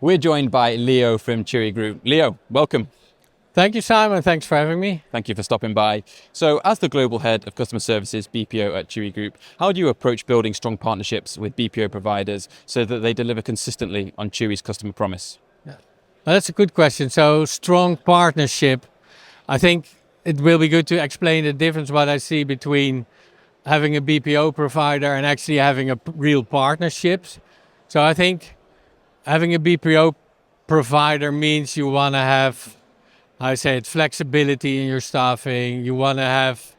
We're joined by Leo from TUI Group. Leo, welcome. Thank you, Simon. Thanks for having me. Thank you for stopping by. So, as the Global Head of Customer Services, BPO at TUI Group, how do you approach building strong partnerships with BPO providers so that they deliver consistently on TUI's customer promise? Well, that's a good question. So, strong partnership. I think it will be good to explain the difference what I see between having a BPO provider and actually having a real partnerships. So, I think having a BPO provider means you want to have, I say it, flexibility in your staffing. You want to have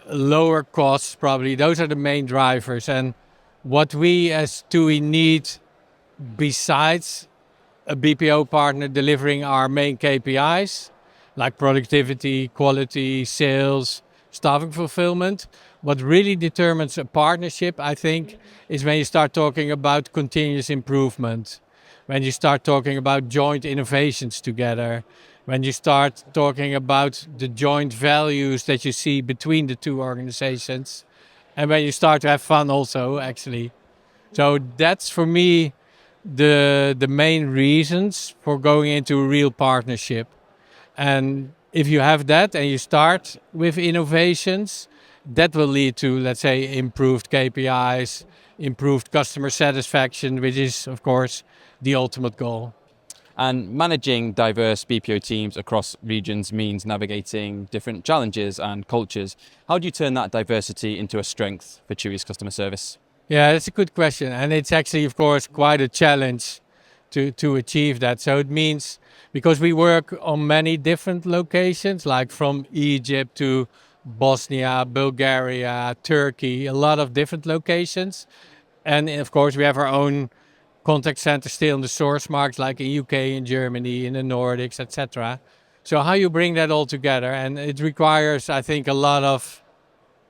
lower costs, probably. Those are the main drivers. And what we as TUI need, besides a BPO partner delivering our main KPIs, like productivity, quality, sales, staffing fulfillment, what really determines a partnership, I think, is when you start talking about continuous improvement, when you start talking about joint innovations together, when you start talking about the joint values that you see between the two organizations, and when you start to have fun also, actually. So that's for me the main reasons for going into a real partnership. And if you have that and you start with innovations, that will lead to, let's say, improved KPIs, improved customer satisfaction, which is, of course, the ultimate goal. And managing diverse BPO teams across regions means navigating different challenges and cultures. How do you turn that diversity into a strength for TUI's customer service? Yeah, that's a good question. And it's actually, of course, quite a challenge to achieve that. So it means because we work on many different locations, like from Egypt to Bosnia, Bulgaria, Turkey, a lot of different locations. And of course, we have our own contact center still in the source markets, like in UK, in Germany, in the Nordics, etc. So how you bring that all together, and it requires, I think, a lot of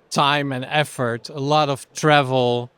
time and effort, a lot of travel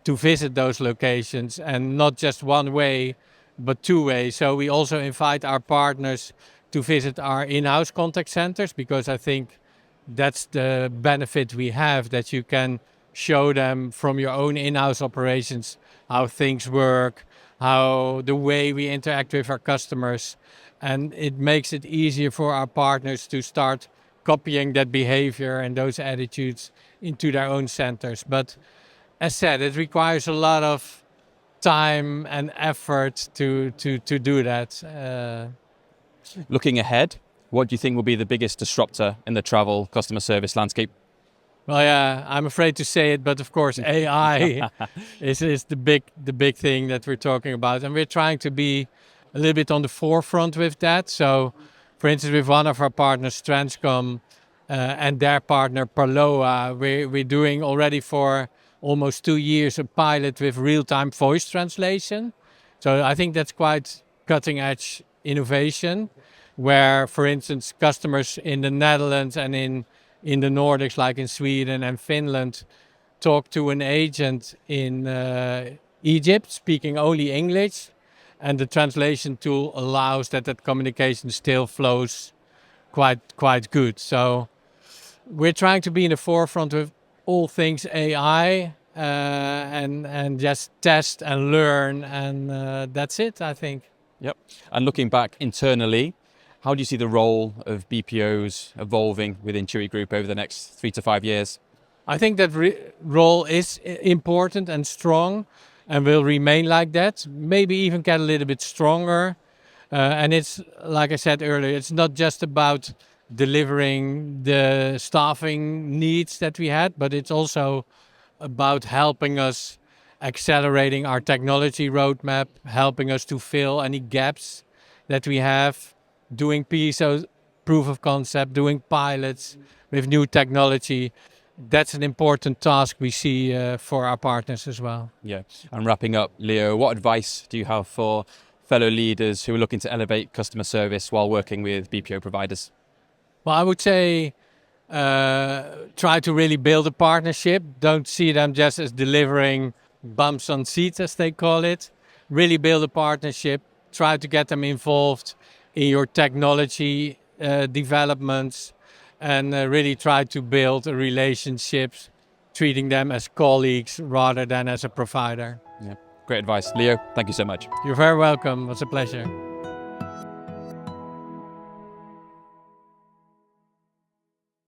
to visit those locations, and not just one way, but two ways. So we also invite our partners to visit our in-house contact centers, because I think that's the benefit we have, that you can show them from your own in-house operations how things work, how the way we interact with our customers. And it makes it easier for our partners to start copying that behavior and those attitudes into their own centers. But as said, it requires a lot of time and effort to do that. Looking ahead, what do you think will be the biggest disruptor in the travel customer service landscape? Well, yeah, I'm afraid to say it, but of course, AI is the big thing that we're talking about, and we're trying to be a little bit on the forefront with that. So, for instance, with one of our partners, Transcom, and their partner Parloa, we're doing already for almost 2 years a pilot with real-time voice translation. So I think that's quite cutting-edge innovation, where, for instance, customers in the Netherlands and in the Nordics, like in Sweden and Finland, talk to an agent in Egypt speaking only English, and the translation tool allows that communication still flows quite good. So we're trying to be in the forefront with all things AI, and just test and learn, and that's it, I think. Yep. And looking back internally, how do you see the role of BPOs evolving within TUI Group over the next 3 to 5 years? I think that role is important and strong, and will remain like that. Maybe even get a little bit stronger. And it's, like I said earlier, it's not just about delivering the staffing needs that we had, but it's also about helping us accelerating our technology roadmap, helping us to fill any gaps that we have, doing PSO, proof of concept, doing pilots with new technology. That's an important task we see for our partners as well. Yeah. And wrapping up, Leo, what advice do you have for fellow leaders who are looking to elevate customer service while working with BPO providers? Well, I would say try to really build a partnership. Don't see them just as delivering bumps on seats, as they call it. Really build a partnership. Try to get them involved in your technology developments, and really try to build a relationship, treating them as colleagues rather than as a provider. Yeah. Great advice. Leo, thank you so much. You're very welcome. It was a pleasure.